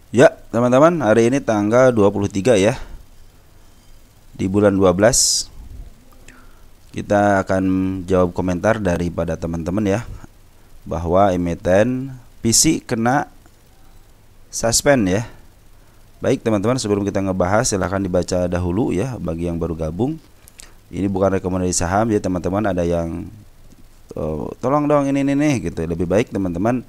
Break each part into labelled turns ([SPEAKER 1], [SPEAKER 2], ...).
[SPEAKER 1] Ya, teman-teman, hari ini tanggal 23 ya, di bulan 12. Kita akan jawab komentar daripada teman-teman ya, bahwa emiten PC kena suspend ya. Baik teman-teman, sebelum kita ngebahas silahkan dibaca dahulu ya bagi yang baru gabung. Ini bukan rekomendasi saham ya teman-teman, ada yang tolong dong ini nih gitu. Lebih baik teman-teman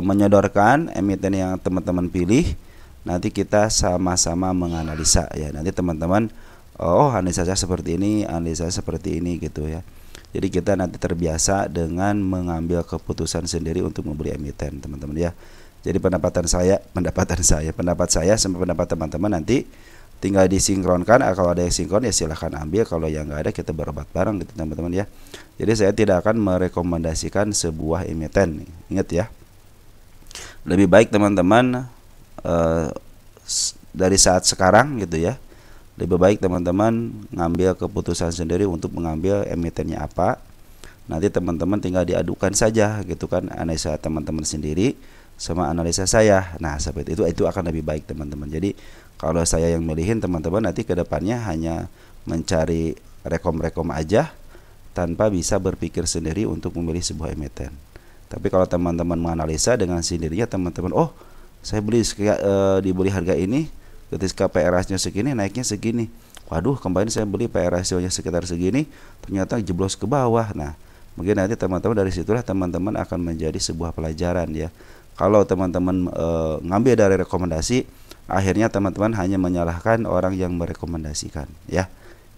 [SPEAKER 1] menyodorkan emiten yang teman-teman pilih. Nanti kita sama-sama menganalisa ya. Nanti teman-teman oh analisa saya seperti ini, analisa saya seperti ini gitu ya. Jadi kita nanti terbiasa dengan mengambil keputusan sendiri untuk membeli emiten teman-teman ya. Jadi pendapat saya sama pendapat teman-teman nanti tinggal disinkronkan. Kalau ada yang sinkron ya silahkan ambil, kalau yang nggak ada kita berobat bareng gitu teman-teman ya. Jadi saya tidak akan merekomendasikan sebuah emiten. Ingat ya, lebih baik teman-teman dari saat sekarang gitu ya, lebih baik teman-teman ngambil keputusan sendiri untuk mengambil emitennya apa. Nanti teman-teman tinggal diadukan saja gitu kan, analisa teman-teman sendiri sama analisa saya. Nah seperti itu akan lebih baik teman-teman. Jadi kalau saya yang milihin, teman-teman nanti kedepannya hanya mencari rekom-rekom aja tanpa bisa berpikir sendiri untuk memilih sebuah emiten. Tapi kalau teman-teman menganalisa dengan sendirinya, teman-teman oh saya beli dibeli harga ini, ketika PR ratio segini naiknya segini, waduh kemarin saya beli PR ratio-nya sekitar segini ternyata jeblos ke bawah. Nah mungkin nanti teman-teman dari situlah teman-teman akan menjadi sebuah pelajaran ya. Kalau teman-teman ngambil dari rekomendasi, akhirnya teman-teman hanya menyalahkan orang yang merekomendasikan ya.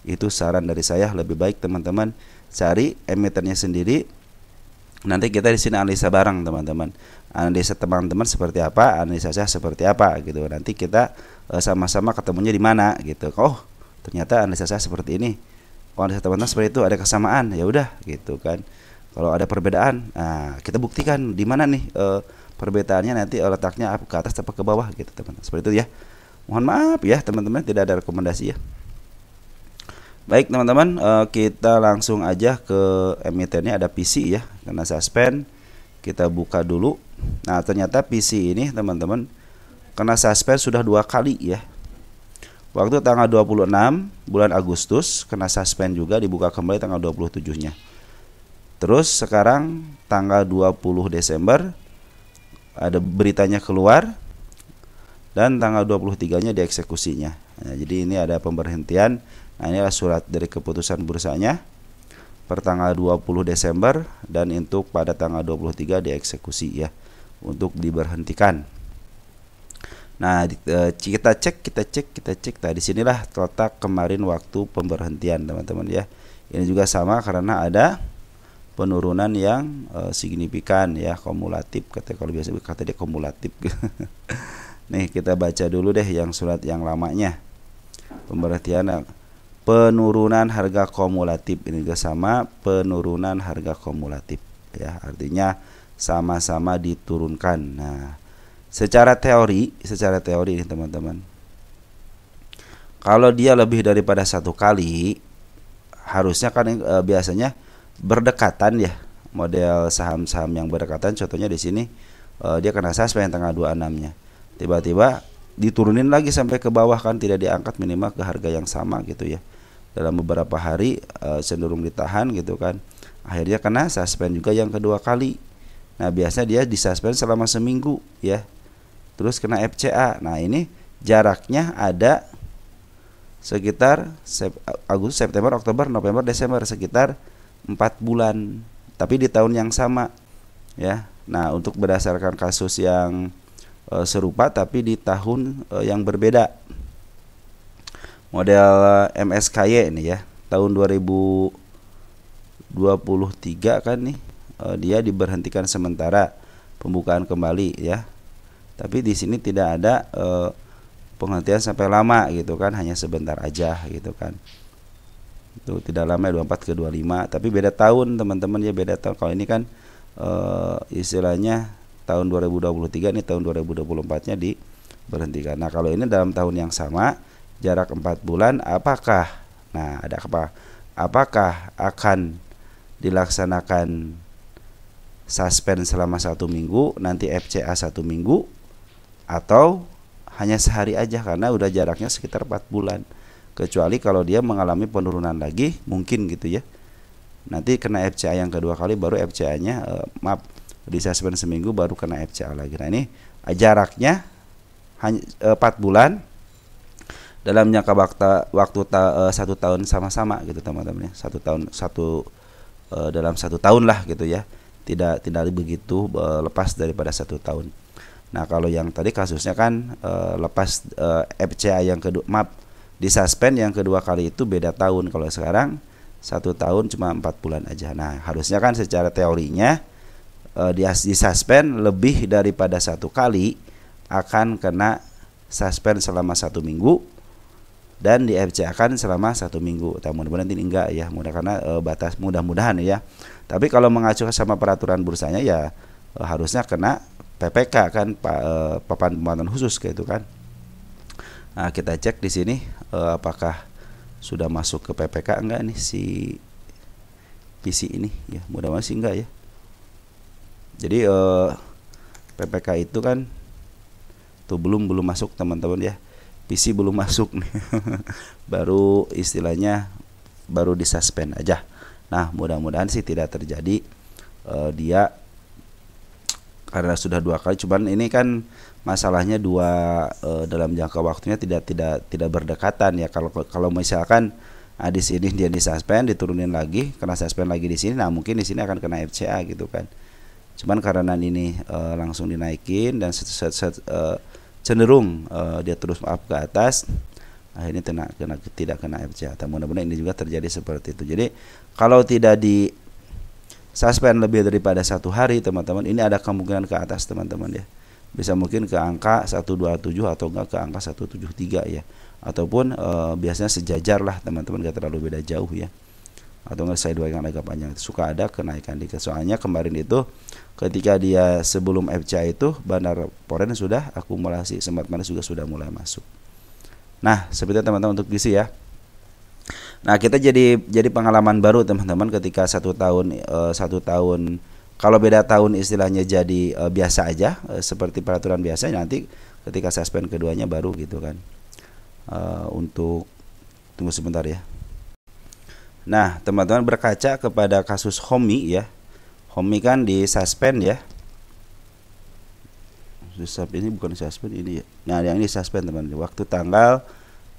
[SPEAKER 1] Itu saran dari saya, lebih baik teman-teman cari emitennya sendiri. Nanti kita di sini analisa bareng teman-teman. Analisa teman-teman seperti apa, analisa saya seperti apa gitu. Nanti kita sama-sama ketemunya di mana gitu. Oh, ternyata analisa saya seperti ini. Oh, analisa teman-teman seperti itu, ada kesamaan. Ya udah gitu kan. Kalau ada perbedaan, nah kita buktikan di mana nih perbedaannya, nanti letaknya ke atas atau ke bawah gitu teman-teman. Seperti itu ya. Mohon maaf ya teman-teman, tidak ada rekomendasi ya. Baik teman-teman, kita langsung aja ke emitennya. Ada PC ya, karena suspend. Kita buka dulu. Nah ternyata PC ini teman-teman kena suspend sudah 2 kali ya. Waktu tanggal 26 bulan Agustus kena suspend juga, dibuka kembali tanggal 27-nya. Terus sekarang tanggal 20 Desember ada beritanya keluar, dan tanggal 23-nya dieksekusinya. Nah, jadi ini ada pemberhentian. Nah, ini adalah surat dari keputusan bursanya per tanggal 20 Desember, dan untuk pada tanggal 23 dieksekusi ya, untuk diberhentikan. Nah, kita cek. Nah, disinilah letak kemarin waktu pemberhentian teman-teman ya. Ini juga sama karena ada penurunan yang signifikan ya, kumulatif kata, kalau biasa kata dia kumulatif. Nih kita baca dulu deh yang surat yang lamanya. Pemberhentian penurunan harga kumulatif, ini juga sama, penurunan harga kumulatif ya, artinya sama-sama diturunkan. Nah, secara teori ini teman-teman, kalau dia lebih daripada 1 kali, harusnya kan biasanya berdekatan ya, model saham-saham yang berdekatan. Contohnya di sini dia kena suspend tanggal 26-nya, tiba-tiba diturunin lagi sampai ke bawah kan, tidak diangkat minimal ke harga yang sama gitu ya. Dalam beberapa hari cenderung ditahan gitu kan, akhirnya kena suspend juga yang kedua kali. Nah biasanya dia disuspend selama seminggu ya, terus kena FCA. Nah ini jaraknya ada sekitar Agustus, September, Oktober, November, Desember, sekitar 4 bulan, tapi di tahun yang sama ya. Nah untuk berdasarkan kasus yang serupa tapi di tahun yang berbeda, model MSKY ini ya, tahun 2023 kan nih, dia diberhentikan sementara, pembukaan kembali ya. Tapi di sini tidak ada penghentian sampai lama gitu kan, hanya sebentar aja gitu kan. Itu tidak lama, 24 ke 25, tapi beda tahun teman-teman ya, beda tahun. Kalau ini kan istilahnya tahun 2023, ini tahun 2024-nya diberhentikan. Nah kalau ini dalam tahun yang sama, jarak 4 bulan, apakah akan dilaksanakan suspend selama 1 minggu, nanti FCA 1 minggu, atau hanya sehari aja karena udah jaraknya sekitar 4 bulan. Kecuali kalau dia mengalami penurunan lagi mungkin gitu ya. Nanti kena FCA yang kedua kali baru FCA-nya maaf disuspend seminggu baru kena FCA lagi. Nah ini jaraknya hanya 4 bulan dalam jangka waktu 1 tahun sama-sama gitu teman-teman ya. 1 tahun dalam 1 tahun lah gitu ya. Tidak begitu lepas daripada 1 tahun. Nah kalau yang tadi kasusnya kan lepas FCA yang kedua maaf disuspend yang kedua kali itu beda tahun. Kalau sekarang 1 tahun cuma 4 bulan aja. Nah harusnya kan secara teorinya disuspend lebih daripada 1 kali akan kena suspend selama 1 minggu dan di FCA kan selama 1 minggu. Mudah-mudahan ini enggak ya, karena batas mudah-mudahan ya. Tapi kalau mengacu sama peraturan bursanya ya harusnya kena PPK kan papan pemantauan khusus kayak itu kan. Nah, kita cek di sini apakah sudah masuk ke PPK enggak nih si PC ini ya. Mudah-mudahan sih enggak ya. Jadi PPK itu kan tuh belum masuk teman-teman ya. PC belum masuk nih. Baru istilahnya baru disuspend aja. Nah, mudah-mudahan sih tidak terjadi dia karena sudah 2 kali. Cuman ini kan masalahnya dalam jangka waktunya tidak berdekatan ya. Kalau misalkan di sini dia disuspend, diturunin lagi, kena suspend lagi di sini, nah mungkin di sini akan kena FCA gitu kan. Cuman karena ini langsung dinaikin dan cenderung dia terus ke atas, akhirnya tidak kena FCA. Mudah-mudahan ini juga terjadi seperti itu. Jadi kalau tidak di suspend lebih daripada 1 hari teman-teman, ini ada kemungkinan ke atas teman-teman ya. Bisa mungkin ke angka 127 atau enggak ke angka 173 ya. Ataupun biasanya sejajar lah teman-teman, enggak terlalu beda jauh ya. Atau enggak saya dua yang agak panjang. Suka ada kenaikan dikit. Soalnya kemarin itu ketika dia sebelum FCA itu Bandar Poren sudah akumulasi, Semat Manis juga sudah mulai masuk. Nah, seperti itu teman-teman untuk gizi ya. Nah kita jadi pengalaman baru teman-teman ketika 1 tahun kalau beda tahun istilahnya jadi biasa aja seperti peraturan biasa, nanti ketika suspend keduanya baru gitu kan. Untuk tunggu sebentar ya. Nah teman-teman berkaca kepada kasus Homi ya. Homi kan di suspend ya. Ini bukan suspend ini ya. Nah yang ini suspend teman-teman waktu tanggal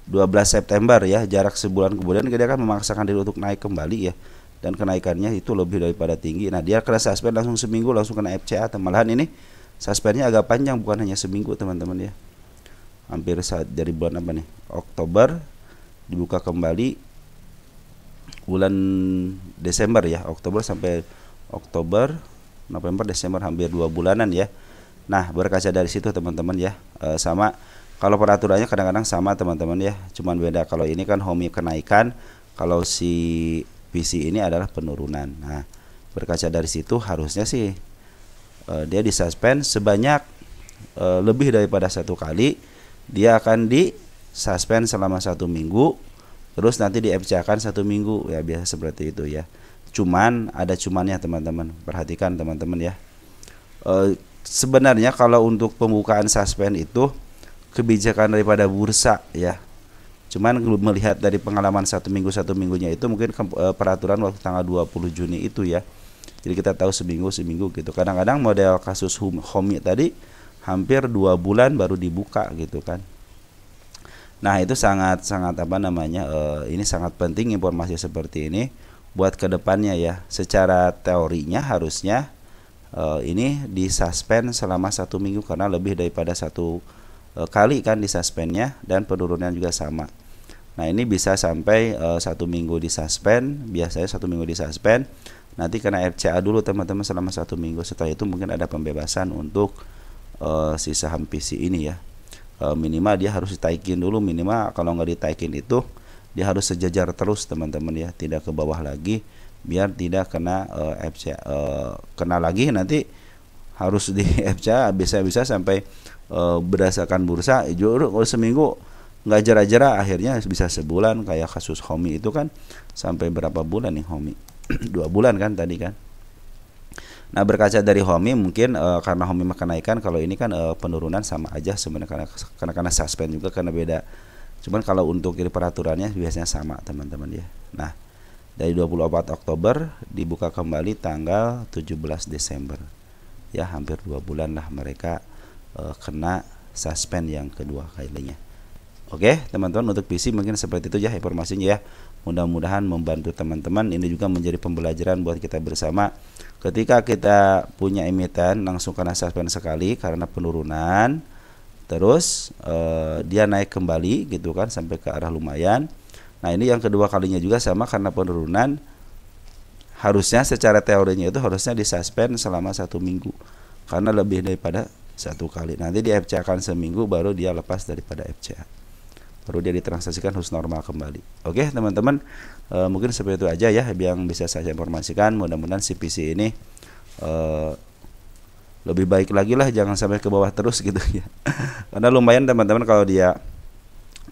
[SPEAKER 1] 12 September ya, jarak sebulan kemudian dia akan memaksakan diri untuk naik kembali ya, dan kenaikannya itu lebih daripada tinggi. Nah dia kena suspend langsung seminggu langsung kena FCA. Malahan ini suspendnya agak panjang, bukan hanya seminggu teman-teman ya, hampir dari bulan apa nih, Oktober dibuka kembali bulan Desember ya, Oktober sampai Oktober, November, Desember, hampir 2 bulanan ya. Nah berkaca dari situ teman-teman ya, sama kalau peraturannya kadang-kadang sama teman-teman ya, cuman beda kalau ini kan Homi kenaikan, kalau si PC ini adalah penurunan. Nah berkaca dari situ harusnya sih dia disuspend sebanyak lebih daripada 1 kali, dia akan disuspend selama 1 minggu, terus nanti di FCA-kan 1 minggu ya, biasa seperti itu ya. Cuman ada cumannya teman-teman, perhatikan teman-teman ya. Sebenarnya kalau untuk pembukaan suspend itu kebijakan daripada bursa ya. Cuman melihat dari pengalaman 1 minggunya itu mungkin peraturan waktu tanggal 20 Juni itu ya. Jadi kita tahu seminggu gitu. Kadang-kadang model kasus Homi tadi hampir 2 bulan baru dibuka gitu kan. Nah itu sangat apa namanya, ini sangat penting informasi seperti ini buat kedepannya ya. Secara teorinya harusnya ini disuspend selama 1 minggu karena lebih daripada 1 kali kan disuspendnya, dan penurunan juga sama. Nah ini bisa sampai 1 minggu disuspend, biasanya 1 minggu disuspend, nanti kena FCA dulu teman-teman selama 1 minggu. Setelah itu mungkin ada pembebasan untuk si saham PC ini ya. Minimal dia harus ditaikin dulu, minimal kalau nggak ditaikin itu dia harus sejajar terus teman-teman ya, tidak ke bawah lagi, biar tidak kena FCA, kena lagi nanti harus di FCA bisa sampai berdasarkan bursa kalau seminggu nggak jera-jera akhirnya bisa sebulan, kayak kasus Homi itu kan sampai berapa bulan nih Homi 2 bulan kan tadi kan. Nah, berkaca dari HOMI mungkin karena HOMI mah kenaikan, kalau ini kan penurunan sama aja sebenarnya, karena suspend juga karena beda. Cuman kalau untuk ini peraturannya biasanya sama teman-teman ya. Nah, dari 24 Oktober dibuka kembali tanggal 17 Desember. Ya, hampir 2 bulan lah mereka kena suspend yang kedua kalinya. Oke, teman-teman, untuk PC mungkin seperti itu ya informasinya ya. Mudah-mudahan membantu teman-teman. Ini juga menjadi pembelajaran buat kita bersama. Ketika kita punya emiten langsung kena suspend sekali karena penurunan, terus dia naik kembali gitu kan sampai ke arah lumayan. Nah, ini yang kedua kalinya juga sama karena penurunan. Harusnya secara teorinya itu harusnya disuspend selama 1 minggu karena lebih daripada 1 kali. Nanti di FCA kan seminggu baru dia lepas daripada FCA, baru dia ditransaksikan harus normal kembali. Oke teman-teman, mungkin seperti itu aja ya yang bisa saya informasikan. Mudah-mudahan CPC ini lebih baik lagi lah, jangan sampai ke bawah terus gitu ya. Karena lumayan teman-teman, kalau dia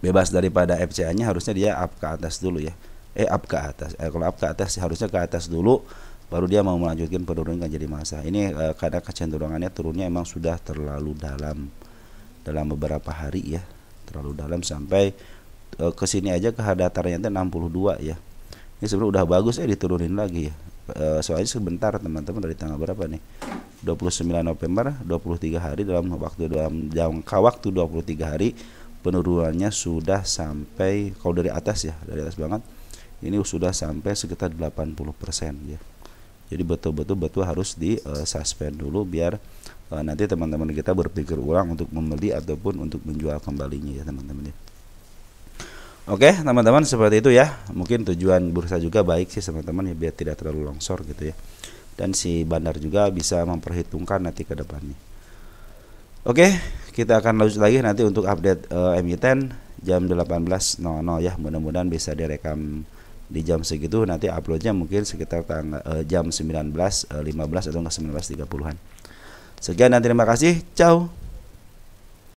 [SPEAKER 1] bebas daripada FCA nya harusnya dia up ke atas dulu ya. Up ke atas. Kalau up ke atas harusnya ke atas dulu, baru dia mau melanjutkan penurunan jadi masa. Ini karena kecenderungannya turunnya emang sudah terlalu dalam beberapa hari ya. Terlalu dalam sampai ke sini aja ke datarnya itu 62 ya. Ini sebenarnya udah bagus diturunin lagi ya. Soalnya sebentar teman-teman, dari tanggal berapa nih? 29 November, 23 hari dalam jangka waktu 23 hari penurunannya sudah sampai, kalau dari atas ya, dari atas banget. Ini sudah sampai sekitar 80% ya. Jadi betul-betul harus di suspend dulu biar nanti teman-teman kita berpikir ulang untuk membeli ataupun untuk menjual kembalinya ya teman-teman ya. Oke teman-teman, seperti itu ya. Mungkin tujuan bursa juga baik sih teman-teman ya, biar tidak terlalu longsor gitu ya. Dan si bandar juga bisa memperhitungkan nanti ke depannya. Oke, kita akan lanjut lagi nanti untuk update emiten jam 18.00 ya. Mudah-mudahan bisa direkam di jam segitu. Nanti uploadnya mungkin sekitar jam 19.15 atau 19.30-an. Sekian dan terima kasih. Ciao.